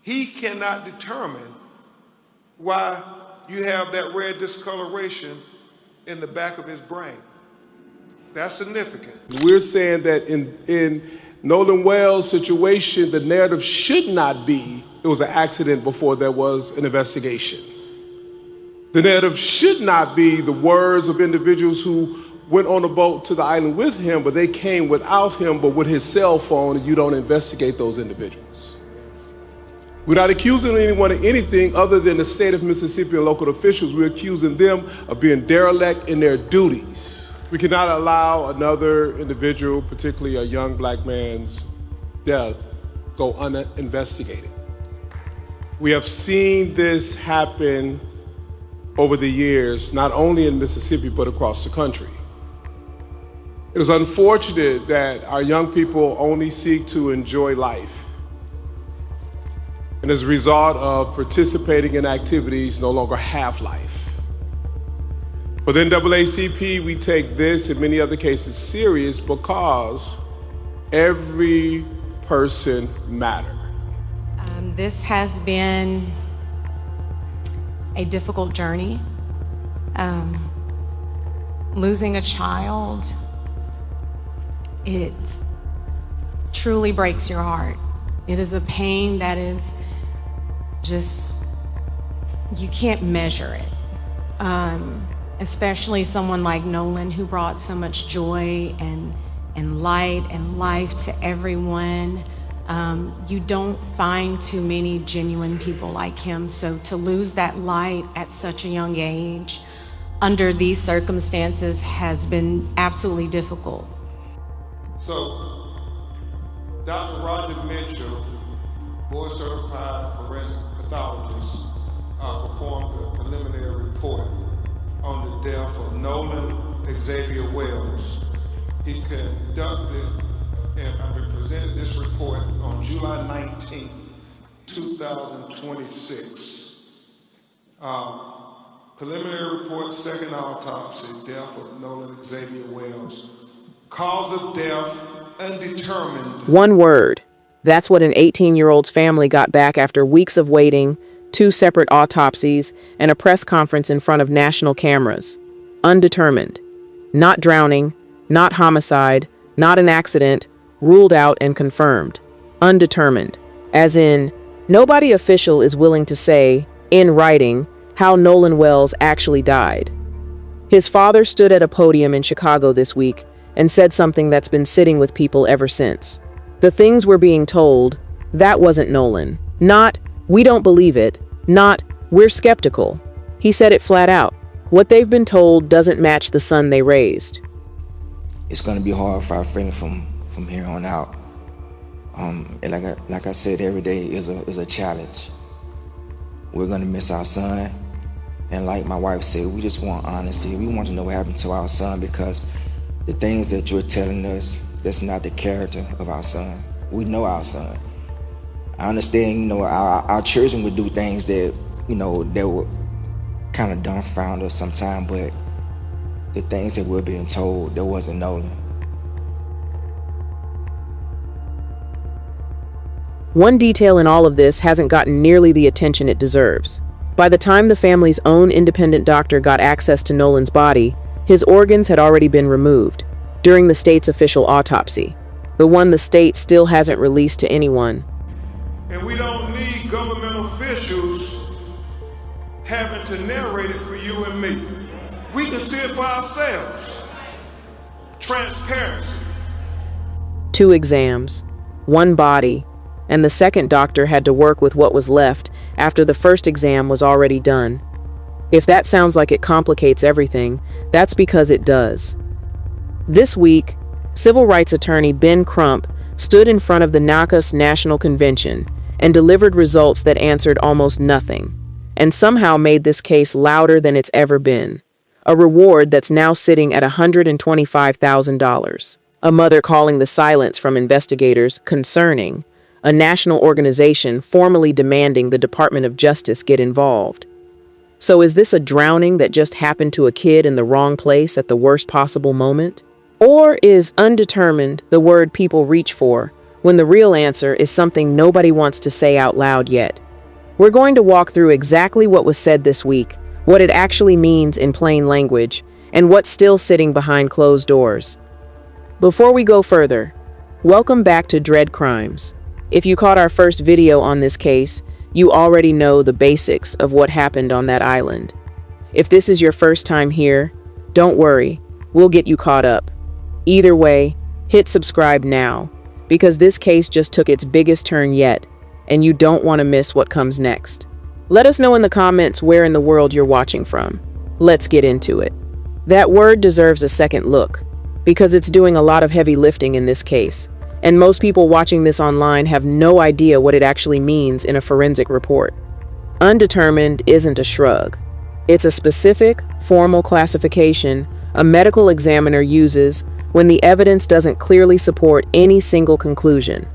he cannot determine why you have that red discoloration in the back of his brain. That's significant. We're saying that in Nolan Wells' situation, the narrative should not be it was an accident before there was an investigation. The narrative should not be the words of individuals who went on a boat to the island with him, but they came without him, but with his cell phone, and you don't investigate those individuals. We're not accusing anyone of anything other than the state of Mississippi and local officials. We're accusing them of being derelict in their duties. We cannot allow another individual, particularly a young black man's death, go uninvestigated. We have seen this happen over the years, not only in Mississippi, but across the country. It is unfortunate that our young people only seek to enjoy life. And as a result of participating in activities no longer have life. For the NAACP, we take this and many other cases serious because every person matters. This has been a difficult journey. Losing a child, it truly breaks your heart. It is a pain that is just, you can't measure it. Especially someone like Nolan, who brought so much joy and light and life to everyone. You don't find too many genuine people like him. So to lose that light at such a young age under these circumstances has been absolutely difficult. So, Dr. Roger Mitchell, board certified forensic pathologist, performed a preliminary report on the death of Nolan Xavier Wells. He conducted and presented this report on July 19, 2026. Preliminary report, second autopsy, death of Nolan Xavier Wells. Cause of death, undetermined. One word. That's what an 18-year-old's family got back after weeks of waiting, 2 separate autopsies, and a press conference in front of national cameras. Undetermined. Not drowning, not homicide, not an accident, ruled out and confirmed. Undetermined. As in, nobody official is willing to say, in writing, how Nolan Wells actually died. His father stood at a podium in Chicago this week and said something that's been sitting with people ever since. The things we're being told, that wasn't Nolan. Not, we don't believe it. Not, we're skeptical. He said it flat out. What they've been told doesn't match the son they raised. It's gonna be hard for our family from here on out. And like I said, every day is a challenge. We're gonna miss our son. And like my wife said, we just want honesty. We want to know what happened to our son, because the things that you're telling us, that's not the character of our son. We know our son. I understand, our children would do things that, that would kind of dumbfound us sometimes, but the things that we're being told, that wasn't Nolan. One detail in all of this hasn't gotten nearly the attention it deserves. By the time the family's own independent doctor got access to Nolan's body, his organs had already been removed during the state's official autopsy, the one the state still hasn't released to anyone. And we don't need government officials having to narrate it for you and me. We can see it for ourselves. Transparency. 2 exams, 1 body, and the second doctor had to work with what was left after the first exam was already done. If that sounds like it complicates everything, that's because it does. This week, civil rights attorney Ben Crump stood in front of the NAACP National Convention and delivered results that answered almost nothing, and somehow made this case louder than it's ever been. A reward that's now sitting at $125,000. A mother calling the silence from investigators concerning. A national organization formally demanding the Department of Justice get involved. So is this a drowning that just happened to a kid in the wrong place at the worst possible moment? Or is undetermined the word people reach for when the real answer is something nobody wants to say out loud yet. We're going to walk through exactly what was said this week, what it actually means in plain language, and what's still sitting behind closed doors. Before we go further, welcome back to Dread Crimes. If you caught our first video on this case, you already know the basics of what happened on that island. If this is your first time here, don't worry, we'll get you caught up. Either way, hit subscribe now, because this case just took its biggest turn yet, and you don't want to miss what comes next. Let us know in the comments where in the world you're watching from. Let's get into it. That word deserves a second look, because it's doing a lot of heavy lifting in this case, and most people watching this online have no idea what it actually means in a forensic report. Undetermined isn't a shrug. It's a specific, formal classification a medical examiner uses when the evidence doesn't clearly support any single conclusion: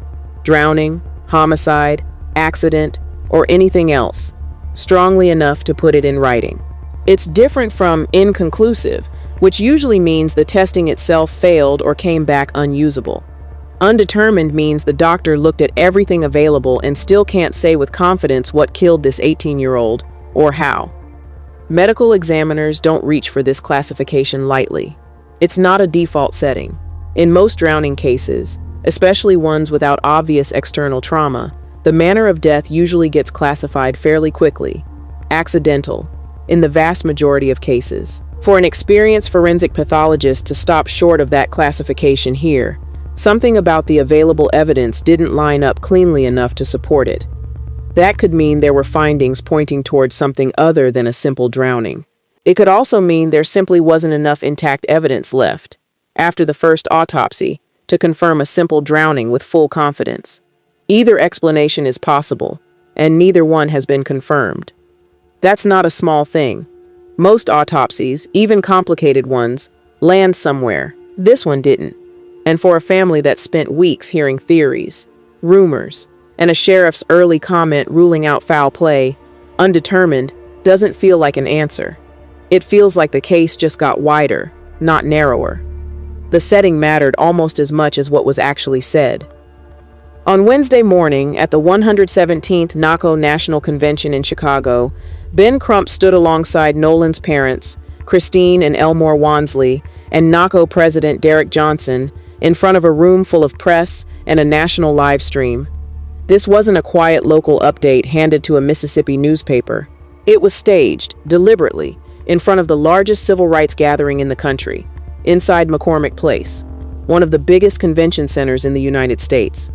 drowning, homicide, accident, or anything else, strongly enough to put it in writing. It's different from inconclusive, which usually means the testing itself failed or came back unusable. Undetermined means the doctor looked at everything available and still can't say with confidence what killed this 18-year-old or how. Medical examiners don't reach for this classification lightly. It's not a default setting. In most drowning cases, especially ones without obvious external trauma, the manner of death usually gets classified fairly quickly: accidental, in the vast majority of cases. For an experienced forensic pathologist to stop short of that classification here, something about the available evidence didn't line up cleanly enough to support it. That could mean there were findings pointing towards something other than a simple drowning. It could also mean there simply wasn't enough intact evidence left, after the first autopsy, to confirm a simple drowning with full confidence. Either explanation is possible, and neither one has been confirmed. That's not a small thing. Most autopsies, even complicated ones, land somewhere. This one didn't. And for a family that spent weeks hearing theories, rumors, and a sheriff's early comment ruling out foul play, undetermined doesn't feel like an answer. It feels like the case just got wider, not narrower. The setting mattered almost as much as what was actually said. On Wednesday morning, at the 117th NAACP National Convention in Chicago, Ben Crump stood alongside Nolan's parents, Christine and Elmore Wansley, and NAACP President Derek Johnson, in front of a room full of press and a national live stream. This wasn't a quiet local update handed to a Mississippi newspaper. It was staged, deliberately, in front of the largest civil rights gathering in the country, inside McCormick Place, one of the biggest convention centers in the United States.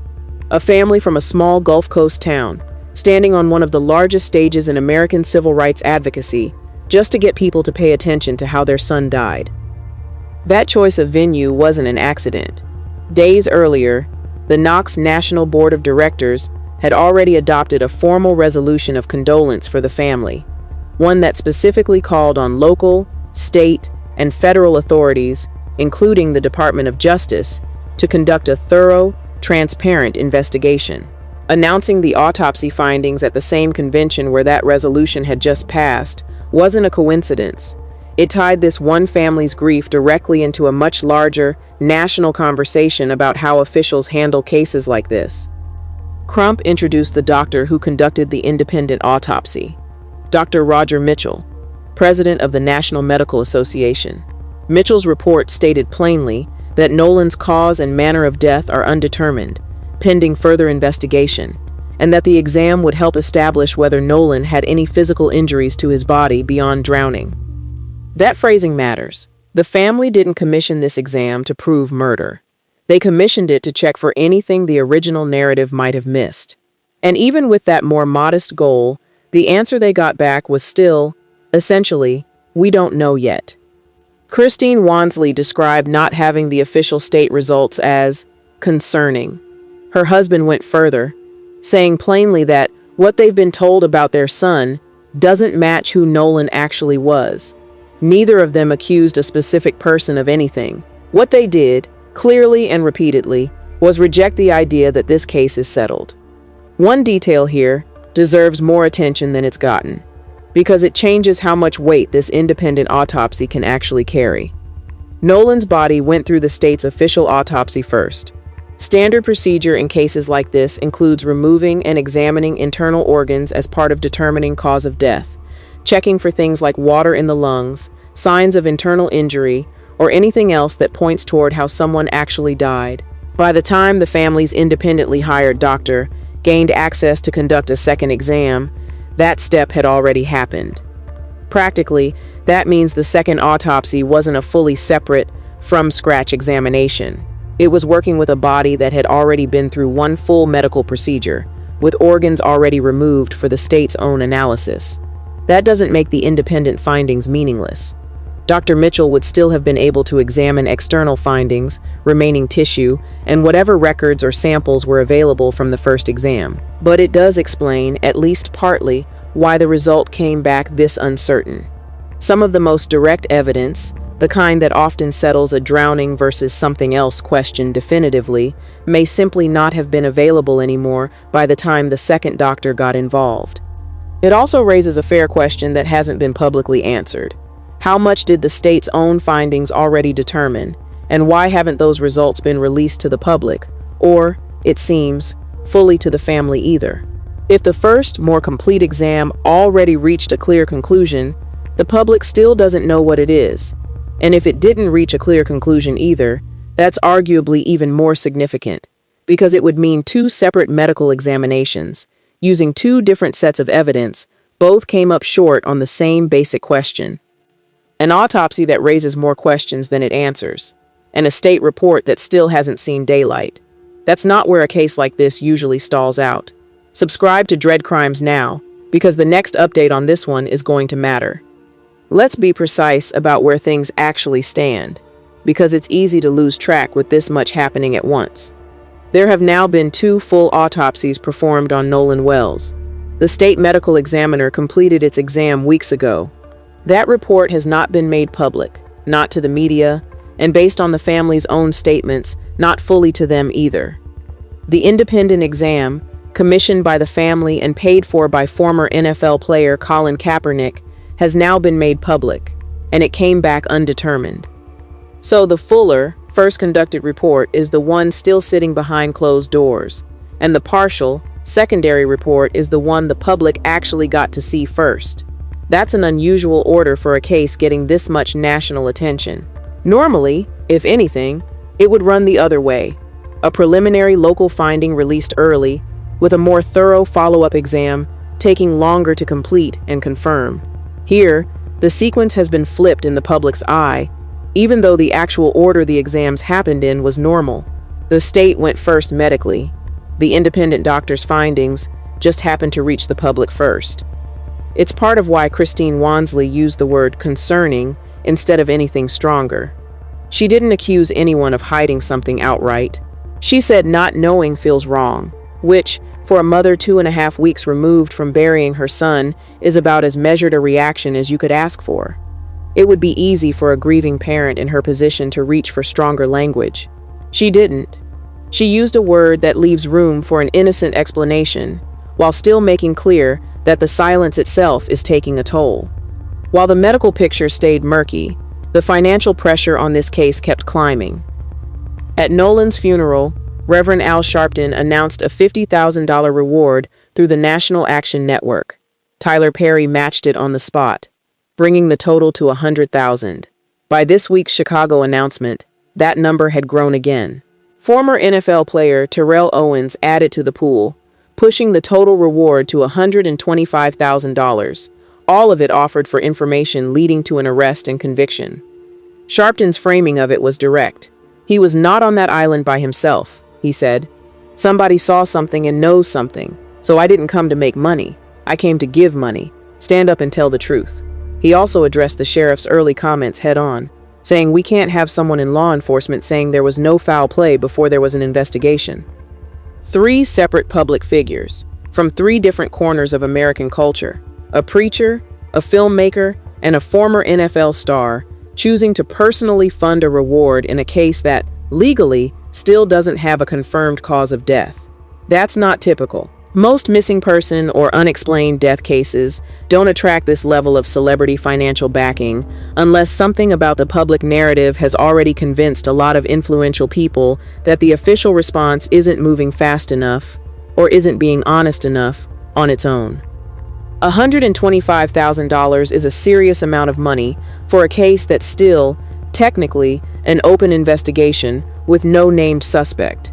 A family from a small Gulf Coast town, standing on one of the largest stages in American civil rights advocacy, just to get people to pay attention to how their son died. That choice of venue wasn't an accident. Days earlier, the NAACP's National Board of Directors had already adopted a formal resolution of condolence for the family, one that specifically called on local, state, and federal authorities, including the Department of Justice, to conduct a thorough, transparent investigation. Announcing the autopsy findings at the same convention where that resolution had just passed wasn't a coincidence. It tied this one family's grief directly into a much larger, national conversation about how officials handle cases like this. Crump introduced the doctor who conducted the independent autopsy, Dr. Roger Mitchell, president of the National Medical Association. Mitchell's report stated plainly that Nolan's cause and manner of death are undetermined, pending further investigation, and that the exam would help establish whether Nolan had any physical injuries to his body beyond drowning. That phrasing matters. The family didn't commission this exam to prove murder. They commissioned it to check for anything the original narrative might have missed. And even with that more modest goal, the answer they got back was still, essentially, we don't know yet. Christine Wansley described not having the official state results as concerning. Her husband went further, saying plainly that what they've been told about their son doesn't match who Nolan actually was. Neither of them accused a specific person of anything. What they did, clearly and repeatedly, was reject the idea that this case is settled. One detail here deserves more attention than it's gotten, because it changes how much weight this independent autopsy can actually carry. Nolan's body went through the state's official autopsy first. Standard procedure in cases like this includes removing and examining internal organs as part of determining cause of death, checking for things like water in the lungs, signs of internal injury, or anything else that points toward how someone actually died. By the time the family's independently hired doctor gained access to conduct a second exam, that step had already happened. Practically, that means the second autopsy wasn't a fully separate, from-scratch examination. It was working with a body that had already been through one full medical procedure, with organs already removed for the state's own analysis. That doesn't make the independent findings meaningless. Dr. Mitchell would still have been able to examine external findings, remaining tissue, and whatever records or samples were available from the first exam. But it does explain, at least partly, why the result came back this uncertain. Some of the most direct evidence, the kind that often settles a drowning versus something else question definitively, may simply not have been available anymore by the time the second doctor got involved. It also raises a fair question that hasn't been publicly answered. How much did the state's own findings already determine, and why haven't those results been released to the public, or, it seems, fully to the family either? If the first, more complete exam already reached a clear conclusion, the public still doesn't know what it is. And if it didn't reach a clear conclusion either, that's arguably even more significant, because it would mean two separate medical examinations, using two different sets of evidence, both came up short on the same basic question. An autopsy that raises more questions than it answers, and a state report that still hasn't seen daylight. That's not where a case like this usually stalls out. Subscribe to Dread Crimes now, because the next update on this one is going to matter. Let's be precise about where things actually stand, because it's easy to lose track with this much happening at once. There have now been 2 full autopsies performed on Nolan Wells. The state medical examiner completed its exam weeks ago. That report has not been made public, not to the media, and based on the family's own statements, not fully to them either. The independent exam, commissioned by the family and paid for by former NFL player Colin Kaepernick, has now been made public, and it came back undetermined. So the fuller, first conducted report is the one still sitting behind closed doors, and the partial, secondary report is the one the public actually got to see first. That's an unusual order for a case getting this much national attention. Normally, if anything, it would run the other way. A preliminary local finding released early, with a more thorough follow-up exam taking longer to complete and confirm. Here, the sequence has been flipped in the public's eye, even though the actual order the exams happened in was normal. The state went first medically. The independent doctor's findings just happened to reach the public first. It's part of why Christine Wansley used the word concerning instead of anything stronger. She didn't accuse anyone of hiding something outright. She said not knowing feels wrong, which, for a mother 2.5 weeks removed from burying her son, is about as measured a reaction as you could ask for. It would be easy for a grieving parent in her position to reach for stronger language. She didn't. She used a word that leaves room for an innocent explanation, while still making clear that the silence itself is taking a toll. While the medical picture stayed murky, the financial pressure on this case kept climbing. At Nolan's funeral, Reverend Al Sharpton announced a $50,000 reward through the National Action Network. Tyler Perry matched it on the spot, bringing the total to $100,000. By this week's Chicago announcement, that number had grown again. Former NFL player Terrell Owens added to the pool, pushing the total reward to $125,000, all of it offered for information leading to an arrest and conviction. Sharpton's framing of it was direct. He was not on that island by himself, he said. Somebody saw something and knows something, so I didn't come to make money. I came to give money, stand up and tell the truth. He also addressed the sheriff's early comments head on, saying we can't have someone in law enforcement saying there was no foul play before there was an investigation. 3 separate public figures, from 3 different corners of American culture, a preacher, a filmmaker, and a former NFL star, choosing to personally fund a reward in a case that, legally, still doesn't have a confirmed cause of death. That's not typical. Most missing person or unexplained death cases don't attract this level of celebrity financial backing unless something about the public narrative has already convinced a lot of influential people that the official response isn't moving fast enough or isn't being honest enough on its own. $125,000 is a serious amount of money for a case that's still, technically, an open investigation with no named suspect.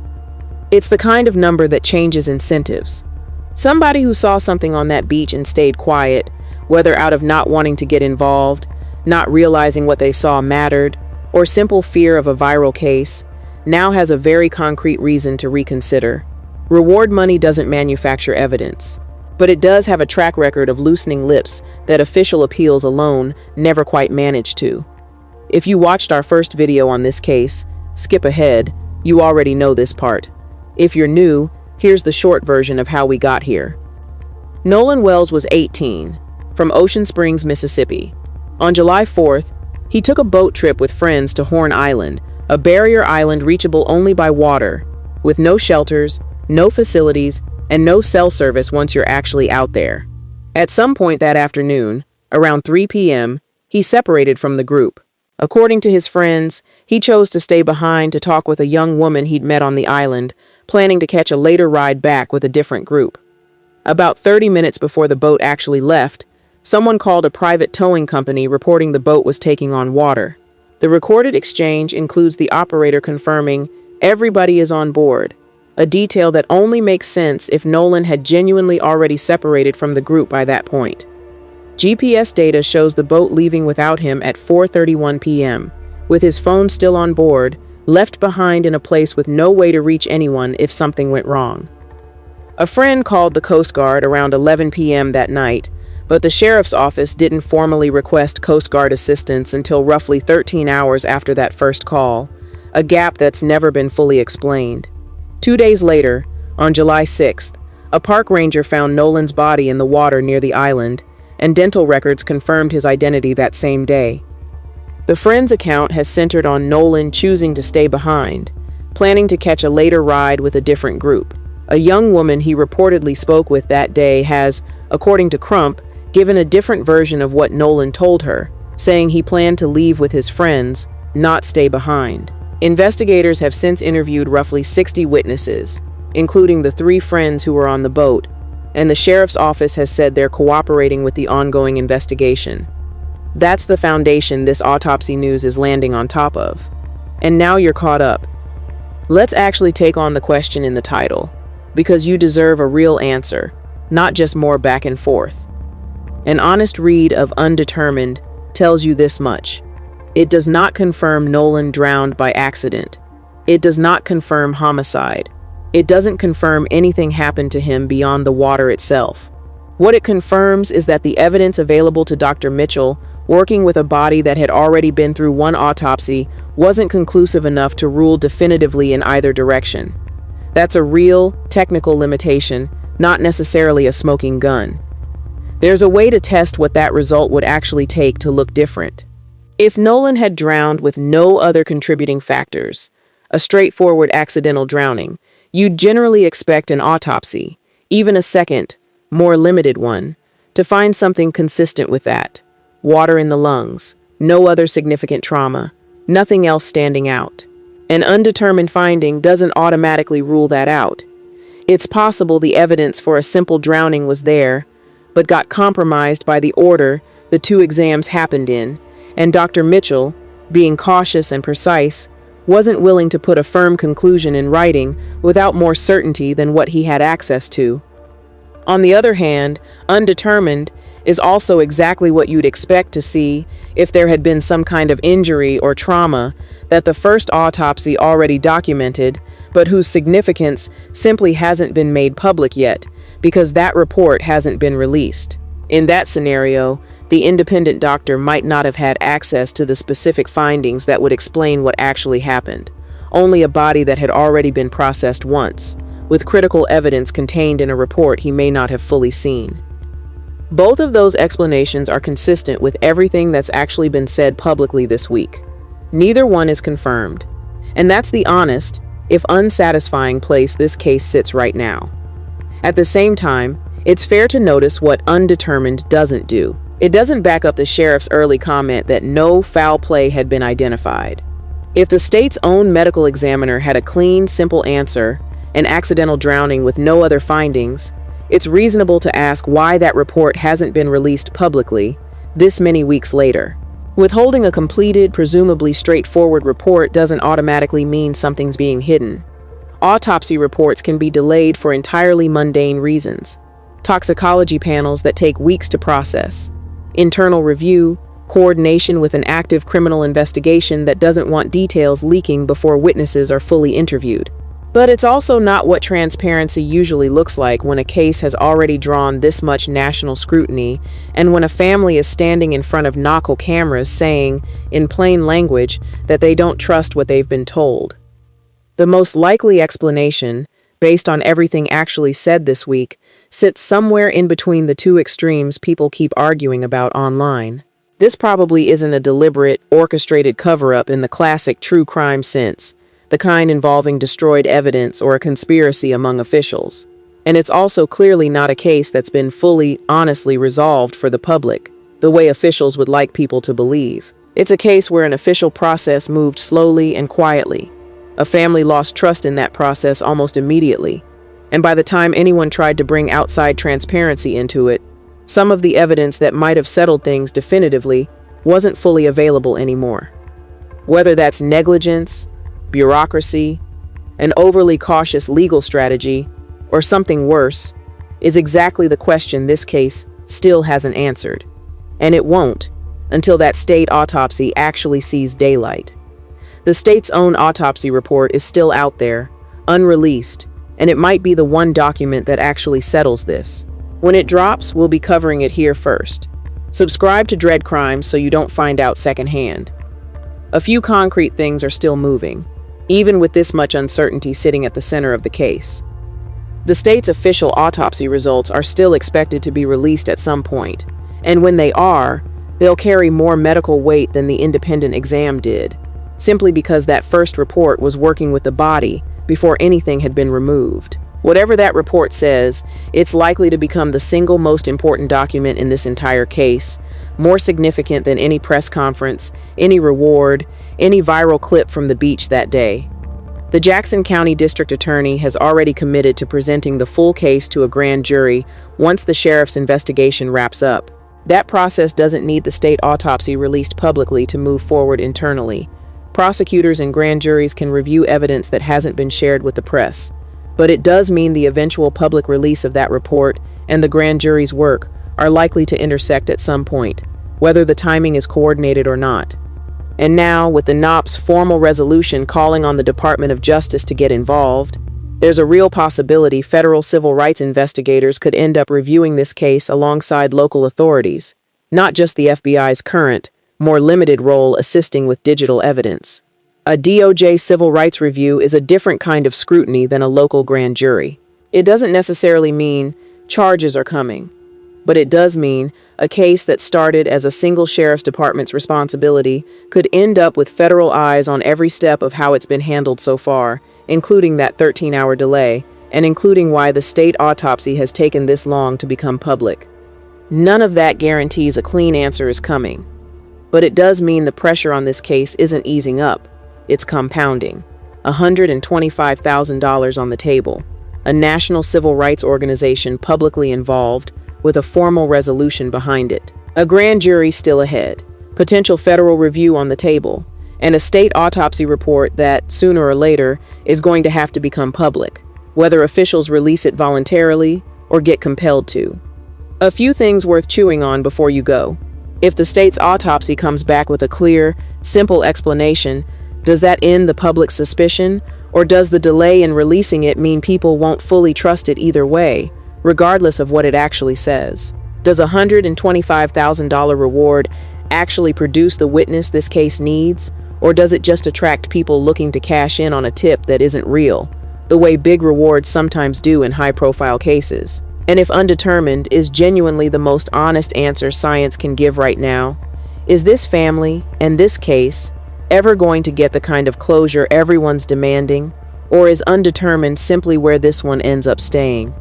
It's the kind of number that changes incentives. Somebody who saw something on that beach and stayed quiet, whether out of not wanting to get involved, not realizing what they saw mattered, or simple fear of a viral case, now has a very concrete reason to reconsider. Reward money doesn't manufacture evidence, but it does have a track record of loosening lips that official appeals alone never quite managed to. If you watched our first video on this case, skip ahead, you already know this part. If you're new, here's the short version of how we got here. Nolan Wells was 18, from Ocean Springs, Mississippi. On July 4th, he took a boat trip with friends to Horn Island, a barrier island reachable only by water, with no shelters, no facilities, and no cell service once you're actually out there. At some point that afternoon, around 3 p.m., he separated from the group. According to his friends, he chose to stay behind to talk with a young woman he'd met on the island, planning to catch a later ride back with a different group. About 30 minutes before the boat actually left, someone called a private towing company reporting the boat was taking on water. The recorded exchange includes the operator confirming everybody is on board, a detail that only makes sense if Nolan had genuinely already separated from the group by that point. GPS data shows the boat leaving without him at 4:31 p.m., with his phone still on board, left behind in a place with no way to reach anyone if something went wrong. A friend called the Coast Guard around 11 p.m. that night, but the sheriff's office didn't formally request Coast Guard assistance until roughly 13 hours after that first call, a gap that's never been fully explained. 2 days later, on July 6th, a park ranger found Nolan's body in the water near the island, and dental records confirmed his identity that same day. The friend's account has centered on Nolan choosing to stay behind, planning to catch a later ride with a different group. A young woman he reportedly spoke with that day has, according to Crump, given a different version of what Nolan told her, saying he planned to leave with his friends, not stay behind. Investigators have since interviewed roughly 60 witnesses, including the 3 friends who were on the boat, and the sheriff's office has said they're cooperating with the ongoing investigation. That's the foundation this autopsy news is landing on top of. And now you're caught up. Let's actually take on the question in the title, because you deserve a real answer, not just more back and forth. An honest read of Undetermined tells you this much. It does not confirm Nolan drowned by accident. It does not confirm homicide. It doesn't confirm anything happened to him beyond the water itself. What it confirms is that the evidence available to Dr. Mitchell, working with a body that had already been through one autopsy, wasn't conclusive enough to rule definitively in either direction. That's a real, technical limitation, not necessarily a smoking gun. There's a way to test what that result would actually take to look different. If Nolan had drowned with no other contributing factors, a straightforward accidental drowning, you'd generally expect an autopsy, even a second, more limited one, to find something consistent with that. Water in the lungs, no other significant trauma, nothing else standing out. An undetermined finding doesn't automatically rule that out. It's possible the evidence for a simple drowning was there, but got compromised by the order the 2 exams happened in, and Dr. Mitchell, being cautious and precise, wasn't willing to put a firm conclusion in writing without more certainty than what he had access to. On the other hand, undetermined is also exactly what you'd expect to see if there had been some kind of injury or trauma that the first autopsy already documented, but whose significance simply hasn't been made public yet, because that report hasn't been released. In that scenario, the independent doctor might not have had access to the specific findings that would explain what actually happened, only a body that had already been processed once, with critical evidence contained in a report he may not have fully seen. Both of those explanations are consistent with everything that's actually been said publicly this week. Neither one is confirmed, and that's the honest, if unsatisfying place this case sits right now. At the same time, it's fair to notice what undetermined doesn't do. It doesn't back up the sheriff's early comment that no foul play had been identified. If the state's own medical examiner had a clean, simple answer, an accidental drowning with no other findings, it's reasonable to ask why that report hasn't been released publicly this many weeks later. Withholding a completed, presumably straightforward report doesn't automatically mean something's being hidden. Autopsy reports can be delayed for entirely mundane reasons. Toxicology panels that take weeks to process. Internal review, coordination with an active criminal investigation that doesn't want details leaking before witnesses are fully interviewed. But it's also not what transparency usually looks like when a case has already drawn this much national scrutiny, and when a family is standing in front of knuckle cameras saying, in plain language, that they don't trust what they've been told. The most likely explanation, based on everything actually said this week, sits somewhere in between the two extremes people keep arguing about online. This probably isn't a deliberate, orchestrated cover-up in the classic true crime sense, the kind involving destroyed evidence or a conspiracy among officials. And it's also clearly not a case that's been fully, honestly resolved for the public, the way officials would like people to believe. It's a case where an official process moved slowly and quietly. A family lost trust in that process almost immediately, and by the time anyone tried to bring outside transparency into it, some of the evidence that might have settled things definitively wasn't fully available anymore. Whether that's negligence, bureaucracy, an overly cautious legal strategy, or something worse, is exactly the question this case still hasn't answered. And it won't, until that state autopsy actually sees daylight. The state's own autopsy report is still out there, unreleased, and it might be the one document that actually settles this. When it drops, we'll be covering it here first. Subscribe to Dread Crimes so you don't find out secondhand. A few concrete things are still moving, even with this much uncertainty sitting at the center of the case. The state's official autopsy results are still expected to be released at some point, and when they are, they'll carry more medical weight than the independent exam did, simply because that first report was working with the body before anything had been removed. Whatever that report says, it's likely to become the single most important document in this entire case, more significant than any press conference, any reward, any viral clip from the beach that day. The Jackson County District Attorney has already committed to presenting the full case to a grand jury once the sheriff's investigation wraps up. That process doesn't need the state autopsy released publicly to move forward internally. Prosecutors and grand juries can review evidence that hasn't been shared with the press. But it does mean the eventual public release of that report and the grand jury's work are likely to intersect at some point, whether the timing is coordinated or not. And now, with the NAACP's formal resolution calling on the Department of Justice to get involved, there's a real possibility federal civil rights investigators could end up reviewing this case alongside local authorities, not just the FBI's current, more limited role assisting with digital evidence. A DOJ civil rights review is a different kind of scrutiny than a local grand jury. It doesn't necessarily mean charges are coming, but it does mean a case that started as a single sheriff's department's responsibility could end up with federal eyes on every step of how it's been handled so far, including that 13-hour delay, and including why the state autopsy has taken this long to become public. None of that guarantees a clean answer is coming, but it does mean the pressure on this case isn't easing up. It's compounding. $125,000 on the table. A national civil rights organization publicly involved with a formal resolution behind it. A grand jury still ahead. Potential federal review on the table. And a state autopsy report that, sooner or later, is going to have to become public, whether officials release it voluntarily or get compelled to. A few things worth chewing on before you go. If the state's autopsy comes back with a clear, simple explanation, does that end the public's suspicion, or does the delay in releasing it mean people won't fully trust it either way, regardless of what it actually says? Does a $125,000 reward actually produce the witness this case needs, or does it just attract people looking to cash in on a tip that isn't real, the way big rewards sometimes do in high-profile cases? And if undetermined is genuinely the most honest answer science can give right now, is this family and this case ever going to get the kind of closure everyone's demanding, or is undetermined simply where this one ends up staying?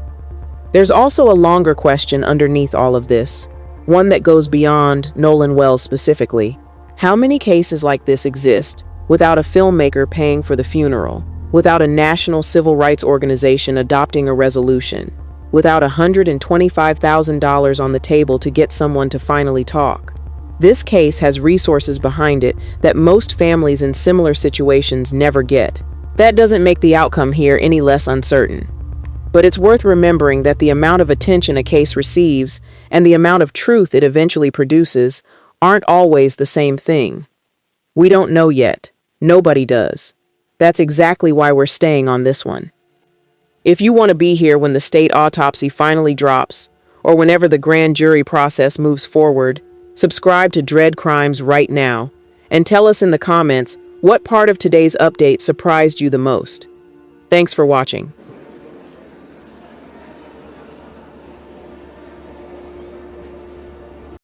There's also a longer question underneath all of this, one that goes beyond Nolan Wells specifically. How many cases like this exist without a filmmaker paying for the funeral, without a national civil rights organization adopting a resolution, without $125,000 on the table to get someone to finally talk? This case has resources behind it that most families in similar situations never get. That doesn't make the outcome here any less uncertain. But it's worth remembering that the amount of attention a case receives and the amount of truth it eventually produces aren't always the same thing. We don't know yet. Nobody does. That's exactly why we're staying on this one. If you want to be here when the state autopsy finally drops, or whenever the grand jury process moves forward, subscribe to Dread Crimes right now, and tell us in the comments what part of today's update surprised you the most. Thanks for watching.